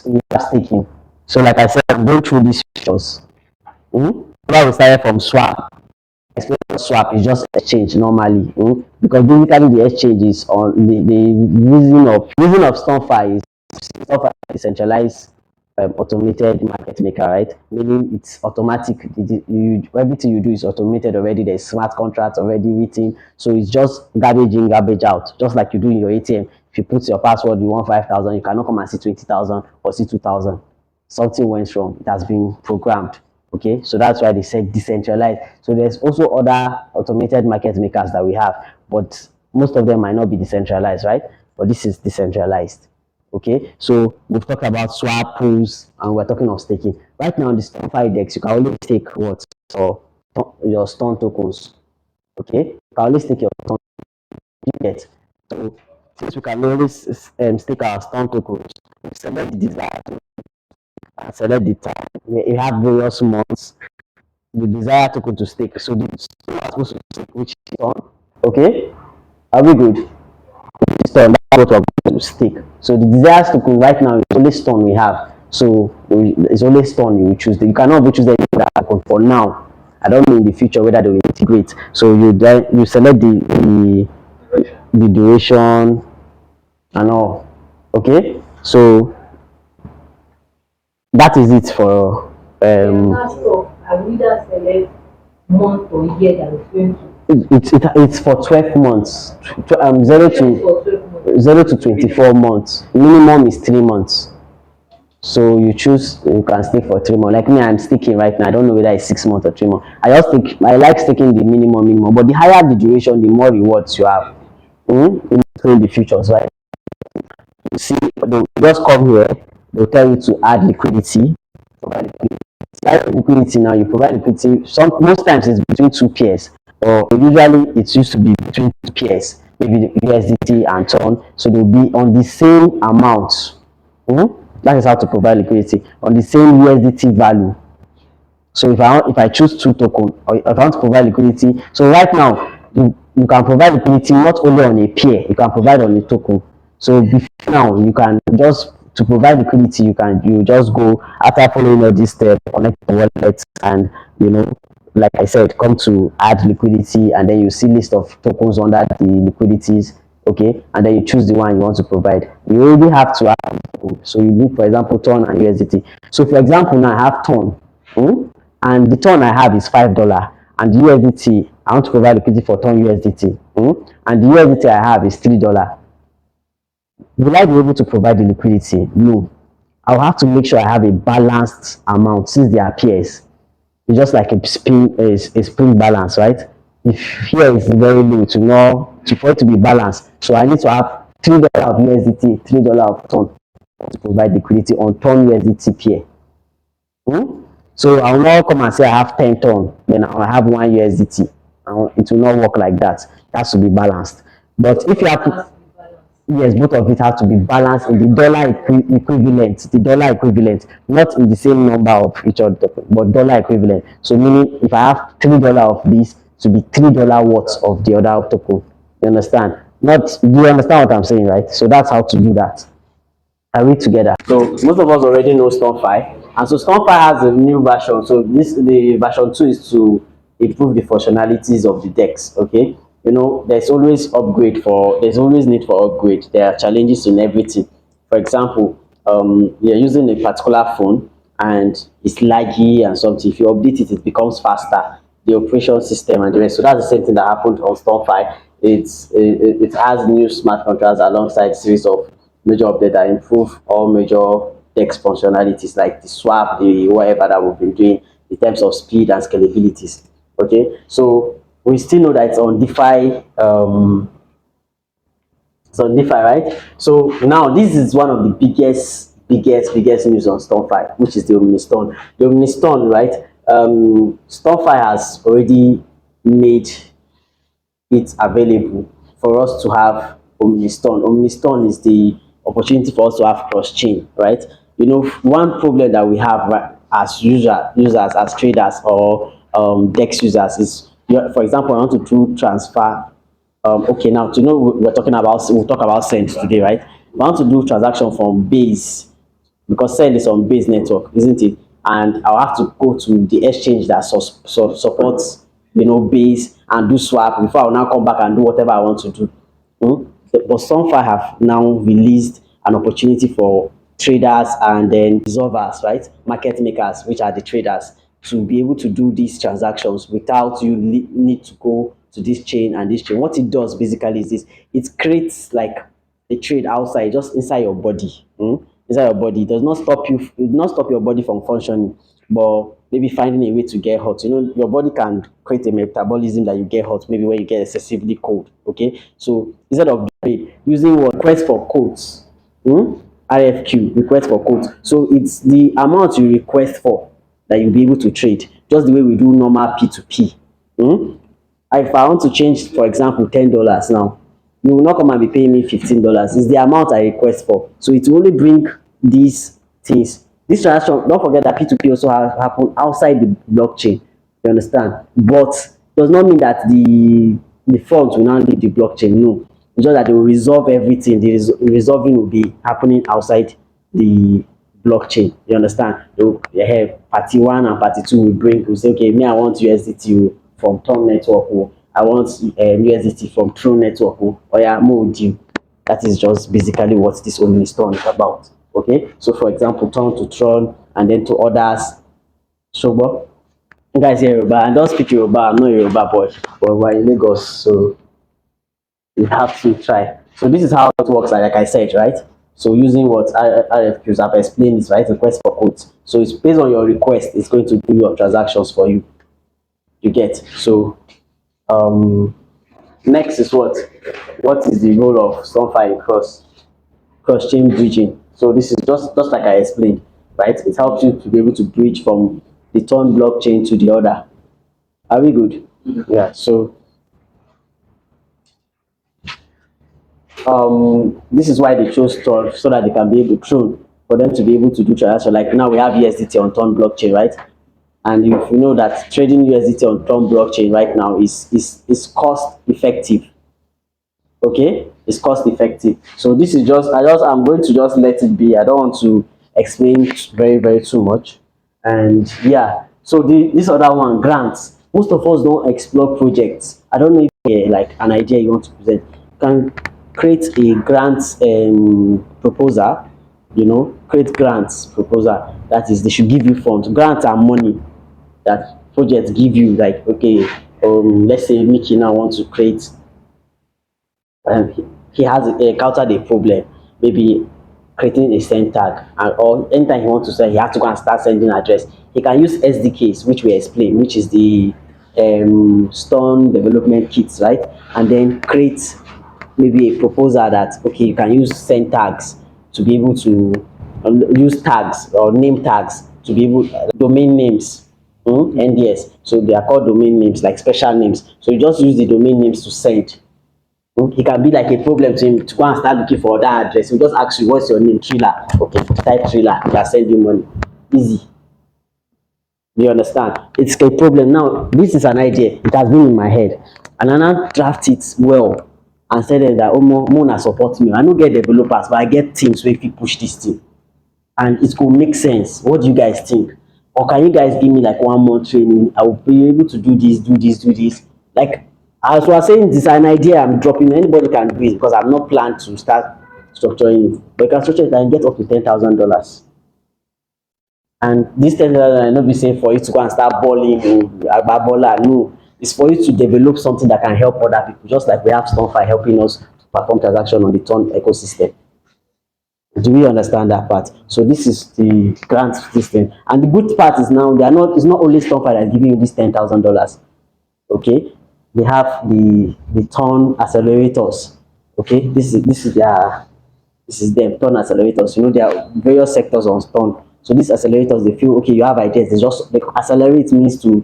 we have staking. So like I said, I'm going through these features. Now we started from swap. Explain swap is just exchange normally, because basically the exchange is on the reason of STONfi is STONfi decentralized automated market maker, right? Meaning it's automatic. Everything you do is automated already. There's smart contracts already written, so it's just garbage in, garbage out, just like you do in your ATM. If you put your password, you want 5,000, you cannot come and see 20,000 or see 2,000. Something went wrong. It has been programmed. Okay, so that's why they said decentralized. So there's also other automated market makers that we have, but most of them might not be decentralized, right? But this is decentralized. Okay, so we've talked about swap pools and we're talking of staking. Right now on the STONfi DEX, you can only stake what, or your STON tokens. Okay, you can only stake your STON tokens. So since we can always stake our STON tokens, we select the desired and select the time. We have various months. The desire token to stake. So the store are supposed to stake which STON. Okay, are we good? STON, that's what we're going to stake. So the desire token right now is only STON we have. So it's only STON you choose. You cannot choose any other token for now. I don't know in the future whether they will integrate. So you select the duration and all. Okay, so that is it for month or year that is going to. It's for 12 months. 0 to 24 months. Minimum is 3 months. So you choose, you can stake for 3 months. Like me, I'm staking right now. I don't know whether it's 6 months or 3 months. I like staking the minimum, but the higher the duration, the more rewards you have. In the futures, right? You see, they'll just come here, they'll tell you to add liquidity. Liquidity now, you provide liquidity. Most times it's between two pairs, or usually it used to be between two pairs, maybe the USDT and TON. So they'll be on the same amount. That is how to provide liquidity on the same USDT value. So if I choose two tokens, or if I want to provide liquidity, so right now you can provide liquidity not only on a pair, you can provide on a token. So before now you can just, to provide liquidity, you just go after following all these steps, connect the wallet, and like I said, come to add liquidity, and then you see list of tokens under the liquidities. Okay, and then you choose the one you want to provide. You already have to have, so you do, for example, TON and USDT. So for example, now I have TON, and the TON I have is $5, and the USDT I want to provide liquidity for TON USDT, and the USDT I have is $3. Will I be able to provide the liquidity? No. I'll have to make sure I have a balanced amount since they are pairs. It's just like a spring balance, right? If here is very low for it to be balanced, so I need to have $3 of USDT, $3 of TON to provide liquidity on TON USDT pair. So I will not come and say I have 10 TON, then I have 1 USDT. It will not work like that. It has to be balanced. But if you have yes, both of it have to be balanced in the dollar equivalent, not in the same number of each other, but dollar equivalent. So meaning if I have $3 of this, to be $3 worth of the other token. You understand? Do you understand what I'm saying, right? So that's how to do that. Are we together? So most of us already know STONfi, and so STONfi has a new version. So the version 2 is to improve the functionalities of the DEX. Okay. There's always need for upgrade. There are challenges in everything. For example, you're using a particular phone and it's laggy and something. If you update it, it becomes faster. The operation system and the rest. So that's the same thing that happened on STONfi. It has new smart contracts alongside a series of major updates that improve all major DEX functionalities like the swap, the whatever that we've been doing in terms of speed and scalabilities. Okay, so we still know that it's on DeFi, right? So now this is one of the biggest news on STONfi, which is the OmniSton. The OmniSton, right? STONfi has already made it available for us to have OmniSton. OmniSton is the opportunity for us to have cross-chain, right? One problem that we have, right, as users, as traders, or DEX users is, for example, I want to do transfer. Okay, now we'll talk about Send today, right? I want to do transaction from base because Cell is on base network, isn't it? And I'll have to go to the exchange that supports, base, and do swap before I'll now come back and do whatever I want to do. But STONfi have now released an opportunity for traders and then dissolvers, right? Market makers, which are the traders, to be able to do these transactions without you need to go to this chain and this chain. What it does basically is this: it creates like a trade outside, just inside your body. Inside your body, it does not stop you. It does not stop your body from functioning, but maybe finding a way to get hot. Your body can create a metabolism that you get hot, maybe when you get excessively cold. Okay, so instead of using what request for quotes, RFQ, request for quotes. So it's the amount you request for that you'll be able to trade, just the way we do normal P2P. If I want to change, for example, $10 now, you will not come and be paying me $15. It's the amount I request for. So it will only bring these things. This transaction, don't forget that P2P also happen outside the blockchain. You understand? But does not mean that the funds will not leave the blockchain. No. It's just that they will resolve everything. The resolving will be happening outside the blockchain. You understand? They will have party 1 and party 2 will say, okay, me, I want USDT from Tom network, or I want USDT from True network, or yeah, more due. That is just basically what this OmniSton is about. Okay, so for example, Tron to Tron and then to others. So, you guys hear Yoruba? I don't speak Yoruba. I'm not a Yoruba boy, but we're in Lagos, so you have to try. So this is how it works, like I said, right? So using what RFQs, I've explained this, right? Request for quotes. So it's based on your request, it's going to do your transactions for you. You get. So next is what is the role of STONfi in cross-chain bridging? So this is just like I explained, right? It helps you to be able to bridge from the Ton blockchain to the other. Are we good? Yeah. So this is why they chose Ton, so that they can be able to for them to be able to do transactions. Like now we have USDT on Ton blockchain, right? And if you know that trading USDT on Ton blockchain right now is cost effective. Okay, it's cost effective. So this is I'm going to just let it be. I don't want to explain very too much. And yeah, so this other one, grants. Most of us don't explore projects. I don't know if you like an idea you want to present. You can create a grant proposal. Create grants proposal. That is, they should give you funds. Grants are money that projects give you. Like, okay, let's say Mickey now wants to create. He has encountered a problem, maybe creating a send tag, or anytime he wants to send, he has to go and start sending address. He can use SDKs, which we explain, which is the Stone development kits, right? And then create maybe a proposal that, okay, you can use send tags to be able to use tags or name tags to be able domain names. NDS, so they are called domain names, like special names. So you just use the domain names to send. It can be like a problem to him to go and start looking for that address. He'll just ask you, what's your name? Thriller. Okay, type Thriller. They'll send you money. Easy. Do you understand? It's a problem. Now, this is an idea. It has been in my head. And I now draft it well and said that, Mona support me. I don't get developers, but I get teams where if you push this thing. And it could make sense. What do you guys think? Or can you guys give me like 1 month training? I will be able to do this. Like, as we are saying, this is an idea I'm dropping. Anybody can do it because I'm not planned to start structuring it. But you can structure it and get up to $10,000. And this $10,000 I not be saying for you to go and start balling or no. It's for you to develop something that can help other people, just like we have STONfi helping us to perform transaction on the Ton ecosystem. Do we understand that part? So this is the grant system. And the good part is now it's not only STONfi that is giving you this $10,000. Okay, they have the Ton accelerators. Okay, this is them Ton accelerators. There are various sectors on Ton. So these accelerators, they feel, okay, you have ideas. They accelerate means to